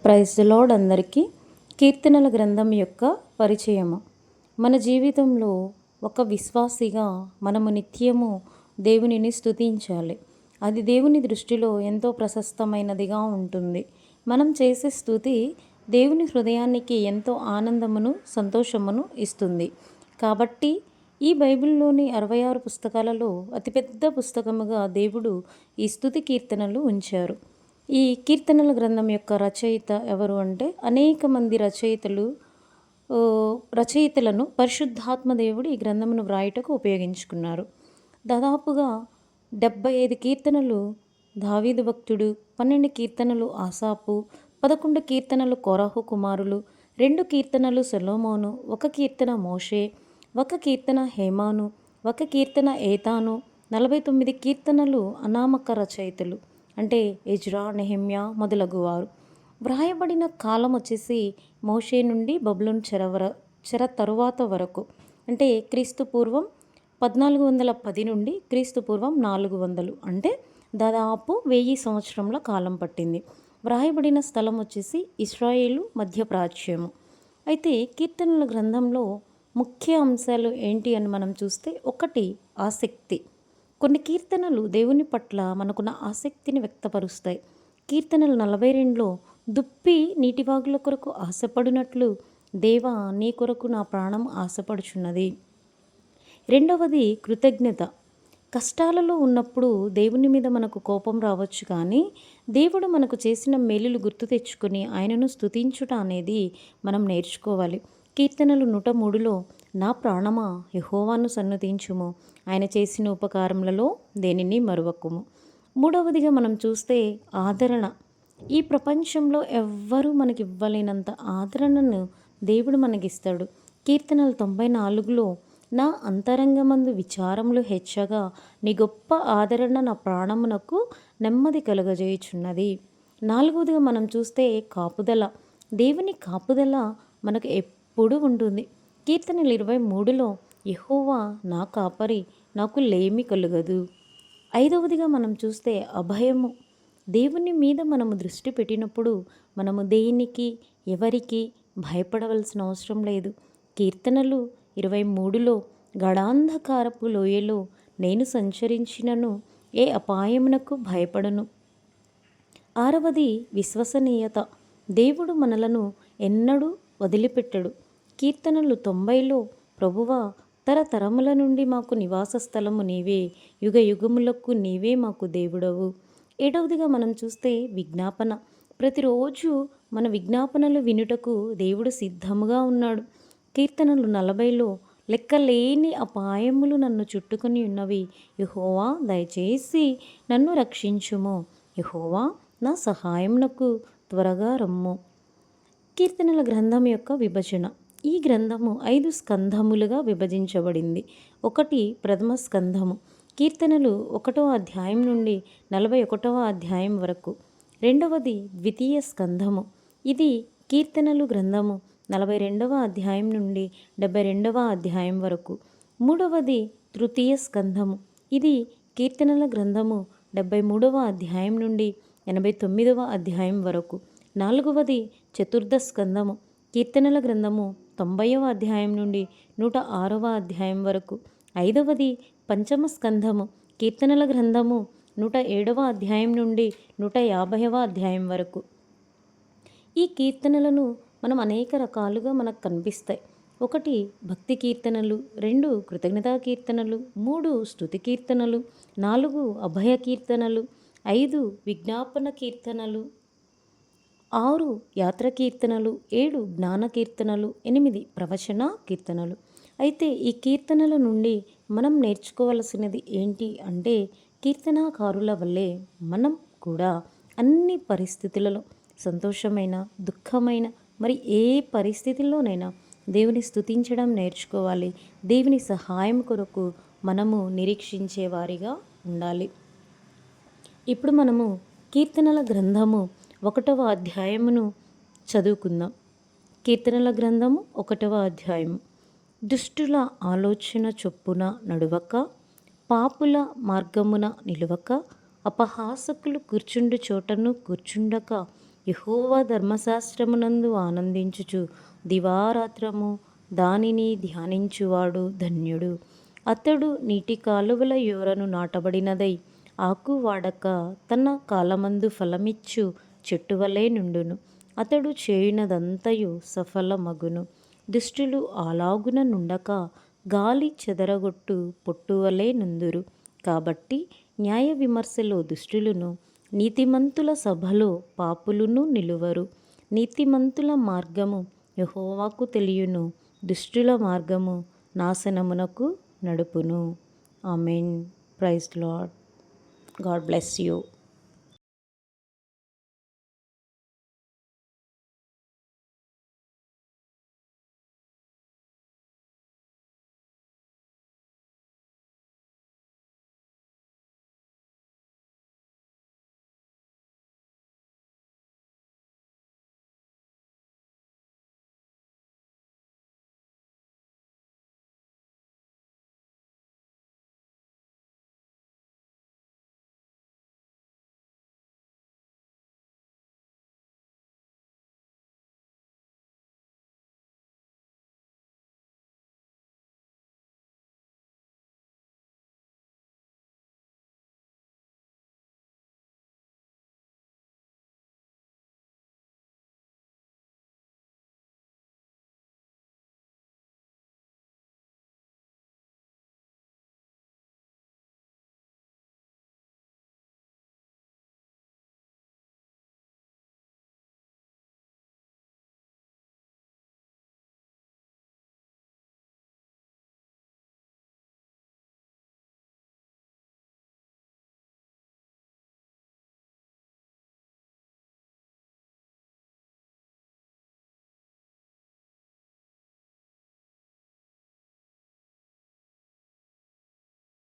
Praise the lord అందరికీ. కీర్తనల గ్రంథం యొక్క పరిచయము. మన జీవితంలో ఒక విశ్వాసిగా మనము నిత్యము దేవునిని స్తుతించాలి. అది దేవుని దృష్టిలో ఎంతో ప్రశస్తమైనదిగా ఉంటుంది. మనం చేసే స్తుతి దేవుని హృదయానికి ఎంతో ఆనందమును, సంతోషమును ఇస్తుంది. కాబట్టి ఈ బైబిల్లోని 66 పుస్తకాలలో అతిపెద్ద పుస్తకముగా దేవుడు ఈ స్తుతి కీర్తనలు ఉంచారు. ఈ కీర్తనల గ్రంథం యొక్క రచయిత ఎవరు అంటే అనేక మంది రచయితలను పరిశుద్ధాత్మ దేవుడు ఈ గ్రంథమును వ్రాయుటకు ఉపయోగించుకున్నారు. దాదాపుగా 75 కీర్తనలు దావీదు భక్తుడు, 12 కీర్తనలు ఆసాపు, 11 కీర్తనలు కోరాహు కుమారులు, 2 కీర్తనలు సొలొమోను, 1 కీర్తన మోషే, 1 కీర్తన హేమాను, 1 కీర్తన ఏతాను, 49 కీర్తనలు అనామక రచయితలు అంటే ఎజ్రా, నెహెమ్యా మొదలగువారు. వ్రాయబడిన కాలం వచ్చేసి మోషే నుండి బబులోను చెర తరువాత వరకు, అంటే క్రీస్తు పూర్వం 1410 నుండి క్రీస్తు పూర్వం 400, అంటే దాదాపు 1000 సంవత్సరముల కాలం పట్టింది. వ్రాయబడిన స్థలం వచ్చేసి ఇశ్రాయేలు మధ్యప్రాచ్యము. అయితే కీర్తనల గ్రంథంలో ముఖ్య అంశాలు ఏంటి అని మనం చూస్తే, ఒకటి ఆసక్తి. కొన్ని కీర్తనలు దేవుని పట్ల మనకున్న ఆసక్తిని వ్యక్తపరుస్తాయి. కీర్తనలు 42లో దుప్పి నీటివాగుల కొరకు ఆశపడినట్లు దేవా నీ కొరకు నా ప్రాణం ఆశపడుచున్నది. రెండవది కృతజ్ఞత. కష్టాలలో ఉన్నప్పుడు దేవుని మీద మనకు కోపం రావచ్చు, కానీ దేవుడు మనకు చేసిన మేలులు గుర్తు తెచ్చుకొని ఆయనను స్తుతించుట అనేది మనం నేర్చుకోవాలి. కీర్తనలు 103లో నా ప్రాణమా యెహోవాను సన్నుతించుము, ఆయన చేసిన ఉపకారములలో దేనిని మరువకుము. మూడవదిగా మనం చూస్తే ఆదరణ. ఈ ప్రపంచంలో ఎవ్వరూ మనకి ఇవ్వలేనంత ఆదరణను దేవుడు మనకిస్తాడు. కీర్తనలు 94లో నా అంతరంగమందు విచారములు హెచ్చగా నీ గొప్ప ఆదరణ నా ప్రాణమునకు నెమ్మది కలుగజేయుచున్నది. నాలుగవదిగా మనం చూస్తే కాపుదల. దేవుని కాపుదల మనకు ఎప్పుడూ ఉంటుంది. కీర్తనలు 23లో యెహోవా నా కాపరి, నాకు లేమి కలుగదు. ఐదవదిగా మనం చూస్తే అభయము. దేవుని మీద మనము దృష్టి పెట్టినప్పుడు మనము దేనికి, ఎవరికి భయపడవలసిన అవసరం లేదు. కీర్తనలు 23లో గడాంధకారపు లోయలో నేను సంచరించినను ఏ అపాయమునకు భయపడను. ఆరవది విశ్వసనీయత. దేవుడు మనలను ఎన్నడూ వదిలిపెట్టడు. కీర్తనలు 90లో ప్రభువా తరతరముల నుండి మాకు నివాస స్థలము నీవే, యుగ యుగములకు నీవే మాకు దేవుడవు. ఏడవదిగా మనం చూస్తే విజ్ఞాపన. ప్రతిరోజు మన విజ్ఞాపనలు వినుటకు దేవుడు సిద్ధముగా ఉన్నాడు. కీర్తనలు 40లో లెక్కలేని అపాయములు నన్ను చుట్టుకొని ఉన్నవి, యెహోవా దయచేసి నన్ను రక్షించుము, యెహోవా నా సహాయమునకు త్వరగా రమ్ము. కీర్తనల గ్రంథం యొక్క విభజన. ఈ గ్రంథము 5 స్కంధములుగా విభజించబడింది. ఒకటి ప్రథమ స్కంధము, కీర్తనలు 1వ అధ్యాయం నుండి 41వ అధ్యాయం వరకు. రెండవది ద్వితీయ స్కంధము, ఇది కీర్తనలు గ్రంథము 42వ అధ్యాయం నుండి 72వ అధ్యాయం వరకు. మూడవది తృతీయ స్కంధము, ఇది కీర్తనల గ్రంథము 73వ అధ్యాయం నుండి 89వ అధ్యాయం వరకు. నాలుగవది చతుర్థ స్కంధము, కీర్తనల గ్రంథము 90వ అధ్యాయం నుండి 106వ అధ్యాయం వరకు. ఐదవది పంచమ స్కంధము, కీర్తనల గ్రంథము 107వ అధ్యాయం నుండి 150వ అధ్యాయం వరకు. ఈ కీర్తనలను మనం అనేక రకాలుగా మనకు కనిపిస్తాయి. ఒకటి భక్తి కీర్తనలు, 2 కృతజ్ఞతా కీర్తనలు, 3 స్తుతి కీర్తనలు, 4 అభయ కీర్తనలు, 5 విజ్ఞాపన కీర్తనలు, 6 యాత్ర కీర్తనలు, 7 జ్ఞాన కీర్తనలు, 8 ప్రవచన కీర్తనలు. అయితే ఈ కీర్తనల నుండి మనం నేర్చుకోవలసినది ఏంటి అంటే, కీర్తనాకారుల వల్లే మనం కూడా అన్ని పరిస్థితులలో, సంతోషమైన, దుఃఖమైన, మరి ఏ పరిస్థితుల్లోనైనా దేవుని స్తుతించడం నేర్చుకోవాలి. దేవుని సహాయం కొరకు మనము నిరీక్షించేవారిగా ఉండాలి. ఇప్పుడు మనము కీర్తనల గ్రంథము 1వ అధ్యాయమును చదువుకుందాం. కీర్తనల గ్రంథము 1వ అధ్యాయము. దుష్టుల ఆలోచన చొప్పున నడువక, పాపుల మార్గమున నిలువక, అపహాసకులు కూర్చుండు చోటను కూర్చుండక, యెహోవా ధర్మశాస్త్రమునందు ఆనందించుచు దివారాత్రము దానిని ధ్యానించువాడు ధన్యుడు. అతడు నీటి కాలువల యోరను నాటబడినదై ఆకు వాడక తన కాలమందు ఫలమిచ్చు చెట్టువలే నుండును. అతడు చేయునదంతయు సఫలమగును. దుష్టులు అలాగున నుండక గాలి చెదరగొట్టు పొట్టువలే నుందురు. కాబట్టి న్యాయ విమర్శలో దుష్టులను, నీతిమంతుల సభలో పాపులును నిలువరు. నీతిమంతుల మార్గము యెహోవాకు తెలియును, దుష్టుల మార్గము నాశనమునకు నడుపును. Amen. Praise Lord. God bless you.